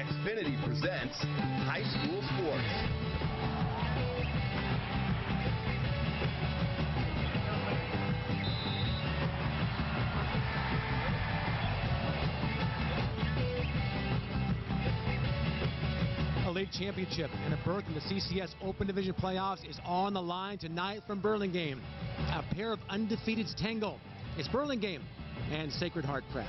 Xfinity presents High School Sports. A league championship and a berth in the CCS Open Division playoffs is on the line tonight from Burlingame. A pair of undefeateds tangle. It's Burlingame and Sacred Heart Prep.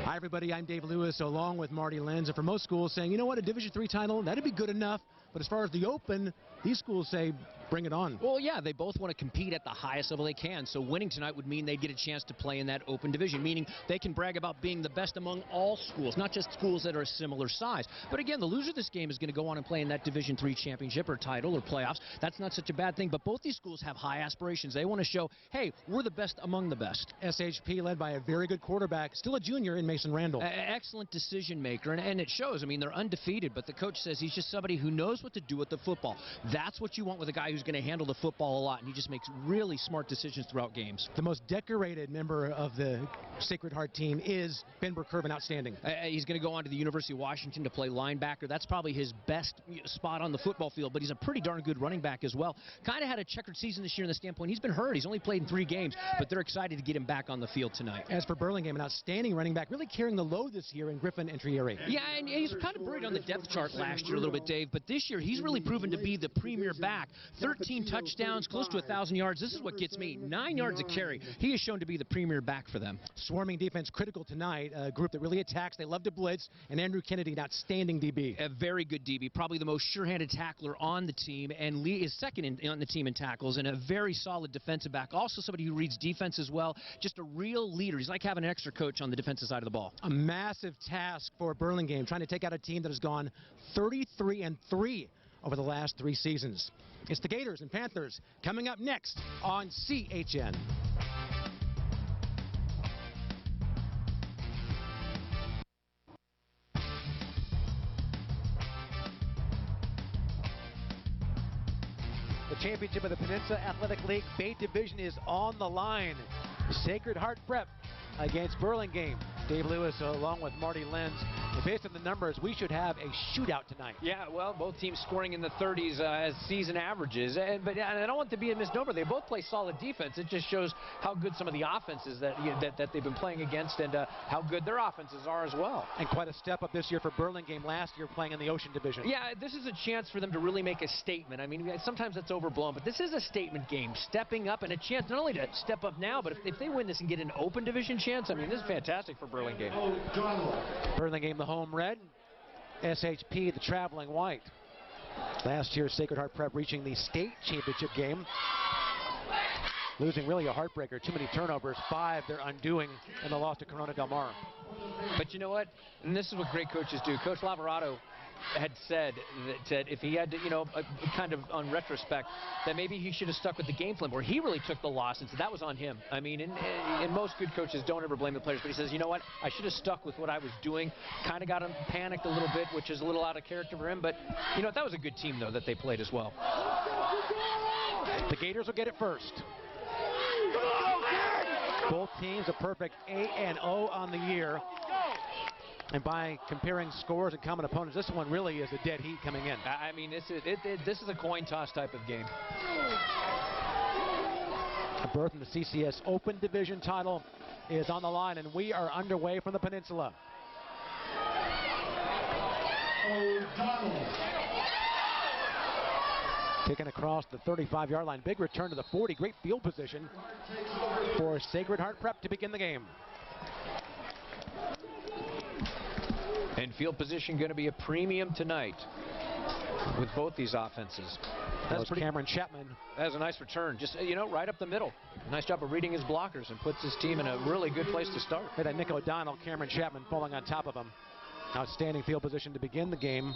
Hi everybody, I'm Dave Lewis along with Marty Lenz, and for most schools saying, you know what, a Division III title, that'd be good enough, but as far as the Open, these schools say, bring it on. Well, yeah, they both want to compete at the highest level they can, so winning tonight would mean they'd get a chance to play in that Open Division, meaning they can brag about being the best among all schools, not just schools that are a similar size. But again, the loser of this game is going to go on and play in that Division III championship or title or playoffs. That's not such a bad thing, but both these schools have high aspirations. They want to show, hey, we're the best among the best. SHP led by a very good quarterback, still a junior in Mason Randall. Excellent decision maker, and it shows. I mean, they're undefeated, but the coach says he's just somebody who knows what to do with the football. That's what you want with a guy who's going to handle the football a lot, and he just makes really smart decisions throughout games. The most decorated member of the Sacred Heart team is Ben Burkervin, outstanding. He's going to go on to the University of Washington to play linebacker. That's probably his best spot on the football field, but he's a pretty darn good running back as well. Kind of had a checkered season this year in the standpoint he's been hurt. He's only played in 3 games, but they're excited to get him back on the field tonight. As for Burlingame, an outstanding running back, really carrying the load this year in Griffin and Trieri. Yeah, and he's kind of buried on the depth chart last year a little bit, Dave, but this year he's really proven to be the premier back. 13 touchdowns, close to 1,000 yards. This is what gets me. 9 yards a carry. He is shown to be the premier back for them. Swarming defense critical tonight. A group that really attacks. They love to blitz. And Andrew Kennedy, an outstanding DB. A very good DB. Probably the most sure-handed tackler on the team. And Lee is second on the team in tackles. And a very solid defensive back. Also somebody who reads defense as well. Just a real leader. He's like having an extra coach on the defensive side of the ball. A massive task for Burlingame, trying to take out a team that has gone 33-3 over the last 3 seasons. It's the Gators and Panthers coming up next on CHN. The championship of the Peninsula Athletic League Bay Division is on the line. Sacred Heart Prep against Burlingame. Dave Lewis along with Marty Lenz. And based on the numbers, we should have a shootout tonight. Yeah, well, both teams scoring in the 30s as season averages. But I don't want to be a misnomer. They both play solid defense. It just shows how good some of the offenses that they've been playing against and how good their offenses are as well. And quite a step up this year for Burlingame. Last year playing in the Ocean Division. Yeah, this is a chance for them to really make a statement. I mean, sometimes that's overblown, but this is a statement game. Stepping up and a chance not only to step up now, but if they win this and get an Open Division chance, I mean, this is fantastic for Burlingame. Burlingame the home red, SHP the traveling white. Last year Sacred Heart Prep reaching the state championship game. Losing really a heartbreaker, too many turnovers, 5 their undoing, and the loss to Corona Del Mar. But you know what, and this is what great coaches do. Coach Lavorado had said that if he had to, kind of on retrospect, that maybe he should have stuck with the game plan where he really took the loss and said that was on him. I mean, and most good coaches don't ever blame the players, but he says, you know what, I should have stuck with what I was doing. Kind of got him panicked a little bit, which is a little out of character for him, but that was a good team though that they played as well. The Gators will get it first. Both teams a perfect 8-0 on the year. And by comparing scores and common opponents, this one really is a dead heat coming in. I mean, this is a coin toss type of game. A berth in the CCS Open Division title is on the line, and we are underway from the Peninsula. Kicking across the 35-yard line. Big return to the 40. Great field position for Sacred Heart Prep to begin the game. And field position going to be a premium tonight with both these offenses. That's Cameron Chapman. That was a nice return. Just, right up the middle. Nice job of reading his blockers and puts his team in a really good place to start. That Nick O'Donnell, Cameron Chapman falling on top of him. Outstanding field position to begin the game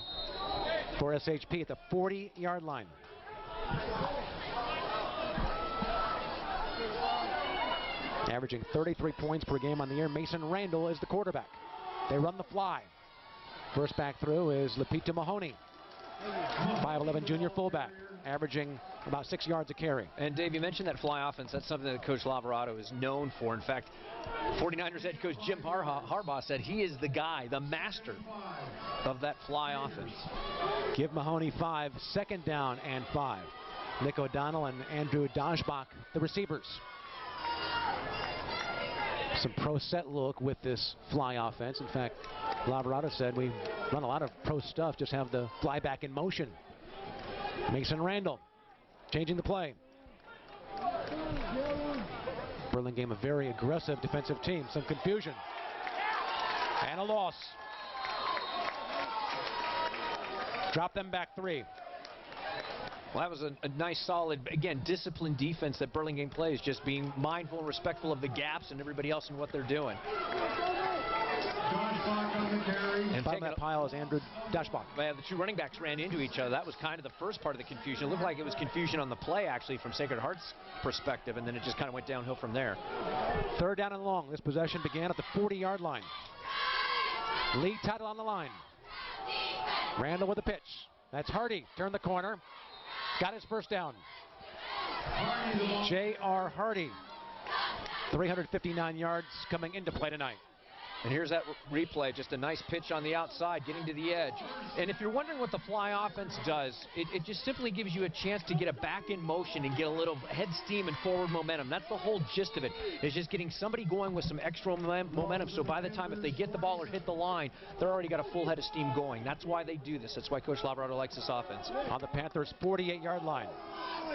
for SHP at the 40-yard line. Averaging 33 points per game on the year. Mason Randall is the quarterback. They run the fly. First back through is Lupita Mahoney. 5'11" junior fullback, averaging about 6 yards a carry. And Dave, you mentioned that fly offense. That's something that Coach Lavarado is known for. In fact, 49ers head coach Jim Harbaugh said he is the guy, the master of that fly offense. Give Mahoney 5, 2nd down and 5. Nick O'Donnell and Andrew Dashbach, the receivers. Some pro set look with this fly offense. In fact, Lavarado said we run a lot of pro stuff, just have the fly back in motion. Mason Randall changing the play. Burlingame, a very aggressive defensive team. Some confusion. And a loss. Drop them back 3. Well, that was a nice, solid, again, disciplined defense that Burlingame plays, just being mindful and respectful of the gaps and everybody else and what they're doing. And bottom of that pile is Andrew Dashbach. The two running backs ran into each other. That was kind of the first part of the confusion. It looked like it was confusion on the play, actually, from Sacred Heart's perspective, and then it just kind of went downhill from there. 3rd down and long. This possession began at the 40-yard line. League title on the line. Randall with the pitch. That's Hardy. Turned the corner. Got his 1st down. J.R. Hardy. 359 yards coming into play tonight. And here's that replay, just a nice pitch on the outside, getting to the edge. And if you're wondering what the fly offense does, it just simply gives you a chance to get it back in motion and get a little head steam and forward momentum. That's the whole gist of it, is just getting somebody going with some extra momentum. So by the time if they get the ball or hit the line, they're already got a full head of steam going. That's why they do this. That's why Coach Lavarado likes this offense. On the Panthers' 48-yard line.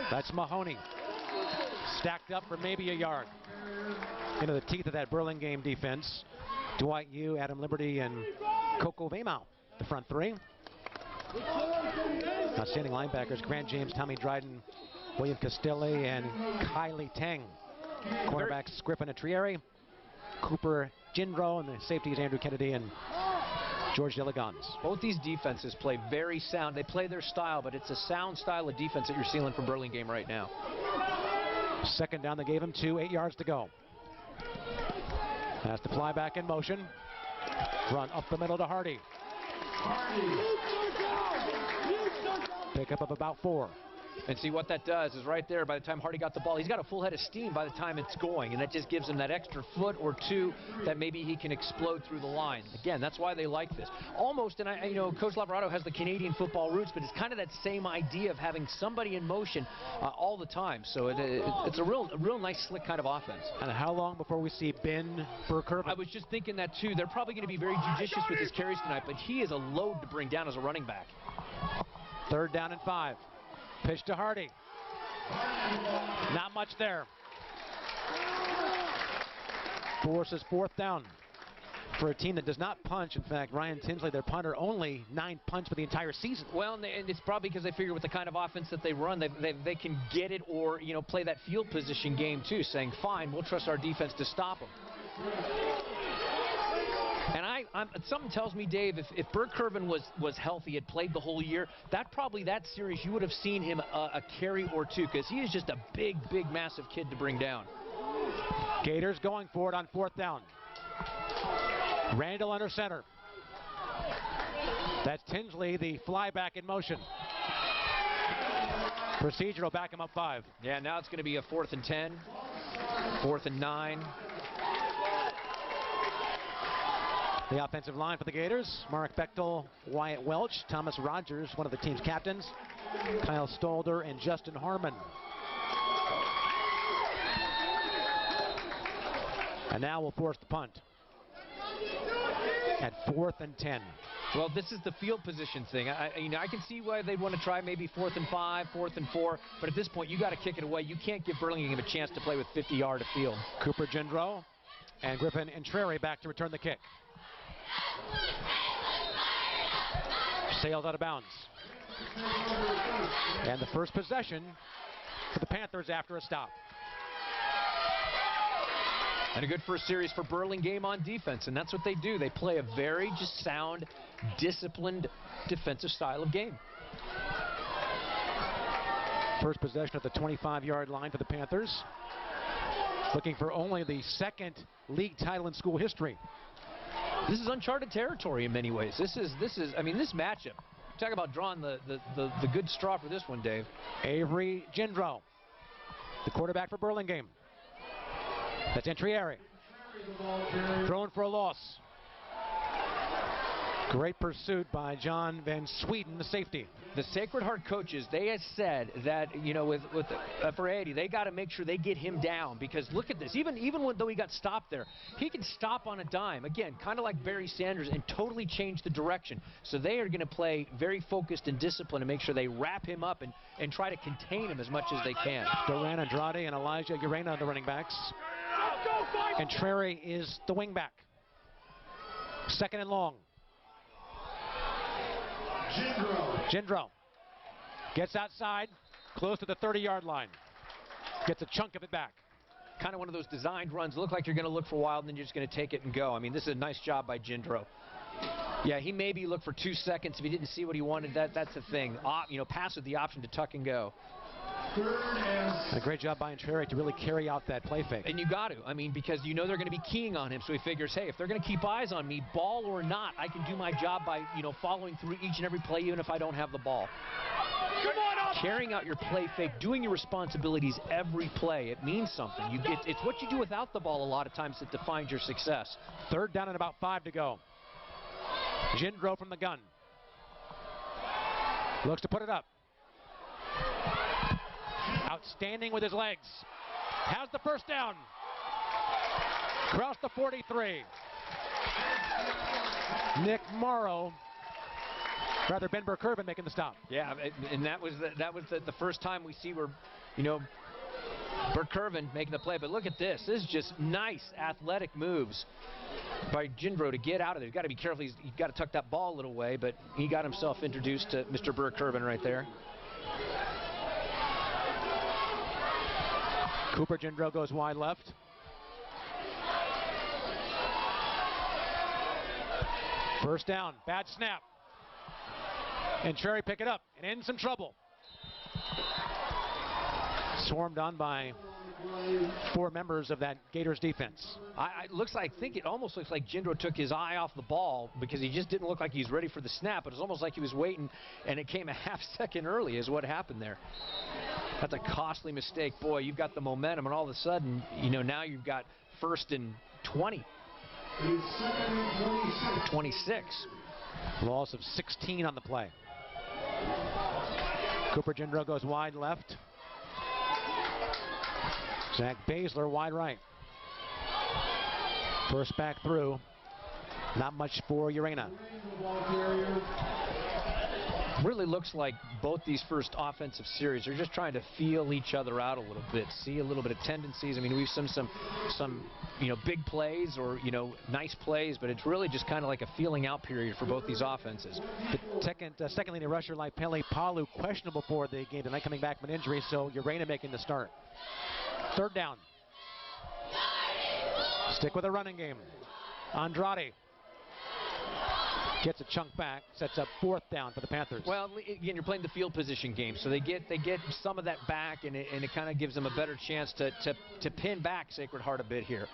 That's Mahoney. Stacked up for maybe a yard. Into the teeth of that Burlingame defense. Dwight Yu, Adam Liberty, and Coco Vemau, the front 3. Outstanding linebackers, Grant James, Tommy Dryden, William Castelli, and Kylie Tang. Cornerbacks, Griffin Atrieri, Cooper Jindro, and the safeties, Andrew Kennedy and George Delegans. Both these defenses play very sound. They play their style, but it's a sound style of defense that you're seeing from Burlingame right now. 2nd down, they gave him 2, 8 yards to go. Has to fly back in motion. Run up the middle to Hardy. Pickup of about 4. And see what that does is right there, by the time Hardy got the ball, he's got a full head of steam by the time it's going, and that just gives him that extra foot or 2 that maybe he can explode through the line. Again, that's why they like this. Almost, and I know Coach Lavarado has the Canadian football roots, but it's kind of that same idea of having somebody in motion all the time. So it's a real nice, slick kind of offense. And how long before we see Ben Burkirk? I was just thinking that too. They're probably going to be very judicious with his carries tonight, but he is a load to bring down as a running back. 3rd down and 5. Pitch to Hardy. Not much there. Forces 4th down for a team that does not punch. In fact, Ryan Tinsley, their punter, only 9 punts for the entire season. Well, and it's probably because they figure with the kind of offense that they run, they can get it or, play that field position game too, saying, fine, we'll trust our defense to stop them. And something tells me, Dave, if Bert Kirven was healthy, had played the whole year, that series you would have seen him a carry or 2, because he is just a big, massive kid to bring down. Gators going for it on 4th down. Randall under center. That's Tinsley, the fly back in motion. Procedural, back him up 5. Yeah, now it's going to be a 4th and 10, 4th and 9. The offensive line for the Gators: Mark Bechtel, Wyatt Welch, Thomas Rogers, one of the team's captains, Kyle Stolder, and Justin Harmon. And now we'll force the punt at 4th and 10. Well, this is the field position thing. I can see why they'd want to try maybe 4th and 5, 4th and 4, but at this point, you got to kick it away. You can't give Burlingame a chance to play with 50-yard of field. Cooper Jindro and Griffin Entreri back to return the kick. Sails out of bounds. And the first possession for the Panthers after a stop. And a good first series for Burlingame on defense, and that's what they do. They play a very just sound, disciplined defensive style of game. First possession at the 25-yard line for the Panthers. Looking for only the 2nd league title in school history. This is uncharted territory in many ways. This matchup talk about drawing the good straw for this one, Dave. Avery Gendro, the quarterback for Burlingame. That's Entrieri. Thrown for a loss. Great pursuit by John Van Sweden, the safety. The Sacred Heart coaches, they had said that, you know, with Ferretti, they got to make sure they get him down, because look at this. Even though he got stopped there, he can stop on a dime. Again, kind of like Barry Sanders, and totally change the direction. So they are going to play very focused and disciplined to make sure they wrap him up and try to contain him as much as they can. Duran Andrade and Elijah Urena are the running backs. And Trary is the wingback. Second and long. Gendro gets outside, close to the 30-yard line. Gets a chunk of it back. Kind of one of those designed runs. Look like you're going to look for a while, and then you're just going to take it and go. I mean, this is a nice job by Gendro. Yeah, he maybe looked for 2 seconds. If he didn't see what he wanted, that's the thing. You know, pass with the option to tuck and go. A great job by Entrieri to really carry out that play fake. And you got to. I mean, because you know they're going to be keying on him. So he figures, hey, if they're going to keep eyes on me, ball or not, I can do my job by, you know, following through each and every play, even if I don't have the ball. Carrying out your play fake, doing your responsibilities every play, it means something. It's what you do without the ball a lot of times that defines your success. Third down and about 5 to go. Gendro from the gun. Looks to put it up. Outstanding with his legs. Has the first down. Across the 43. Nick Morrow, rather Ben Burkervin making the stop. Yeah, and that was the first time we see where, you know, Burkervin making the play. But look at this. This is just nice athletic moves by Gendro to get out of there. He's got to be careful. He's got to tuck that ball a little way, but he got himself introduced to Mr. Burkervin right there. Cooper Gendro goes wide left. First down, bad snap. And Cherry pick it up and in some trouble. Swarmed on by 4 members of that Gators defense. It almost looks like Gendro took his eye off the ball, because he just didn't look like he's ready for the snap. But it's almost like he was waiting, and it came a half second early is what happened there. That's a costly mistake. Boy, you've got the momentum, and all of a sudden, you know, now you've got 1st and 20. 26. Loss of 16 on the play. Cooper Gendro goes wide left. Zach Baszler wide right. First back through. Not much for Urena. Really looks like both these first offensive series are just trying to feel each other out a little bit, see a little bit of tendencies. I mean, we've seen some you know, big plays or, you know, nice plays, but it's really just kind of like a feeling out period for both these offenses. The second leading rusher, like Pele Palu, questionable for the game tonight, coming back from an injury, so Urena making the start. Third down. Stick with a running game. Andrade gets a chunk back, sets up 4th down for the Panthers. Well, again, you're playing the field position game, so they get some of that back, and it kind of gives them a better chance to pin back Sacred Heart a bit here.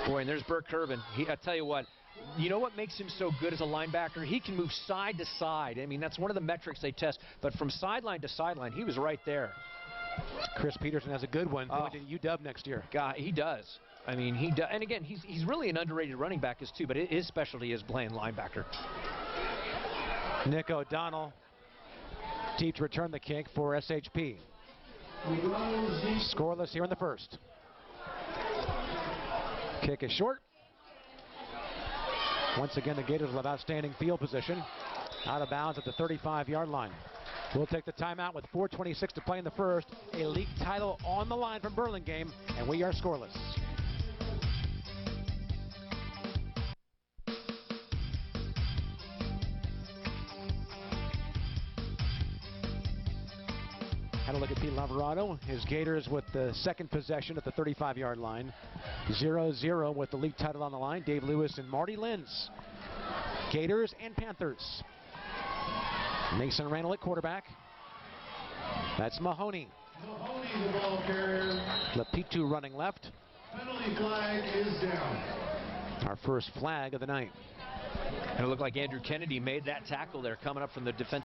Boy, and there's Burkervin. I tell you what, you know what makes him so good as a linebacker? He can move side to side. I mean, that's one of the metrics they test. But from sideline to sideline, he was right there. Chris Peterson has a good one going to UW next year. God, he does. I mean, he does. And again, he's really an underrated running back too, but his specialty is playing linebacker. Nick O'Donnell deep to return the kick for SHP. Scoreless here in the first. Kick is short. Once again, the Gators will have outstanding field position. Out of bounds at the 35-yard line. We'll take the timeout with 4:26 to play in the first. A league title on the line from Burlingame, and we are scoreless. Had a look at Pete Lavarado. His Gators with the second possession at the 35-yard line. 0-0 with the league title on the line. Dave Lewis and Marty Lenz. Gators and Panthers. Mason Randall at quarterback. That's Mahoney. Mahoney, the ball carrier. Lapitu running left. Penalty flag is down. Our first flag of the night. And it looked like Andrew Kennedy made that tackle there coming up from the defense.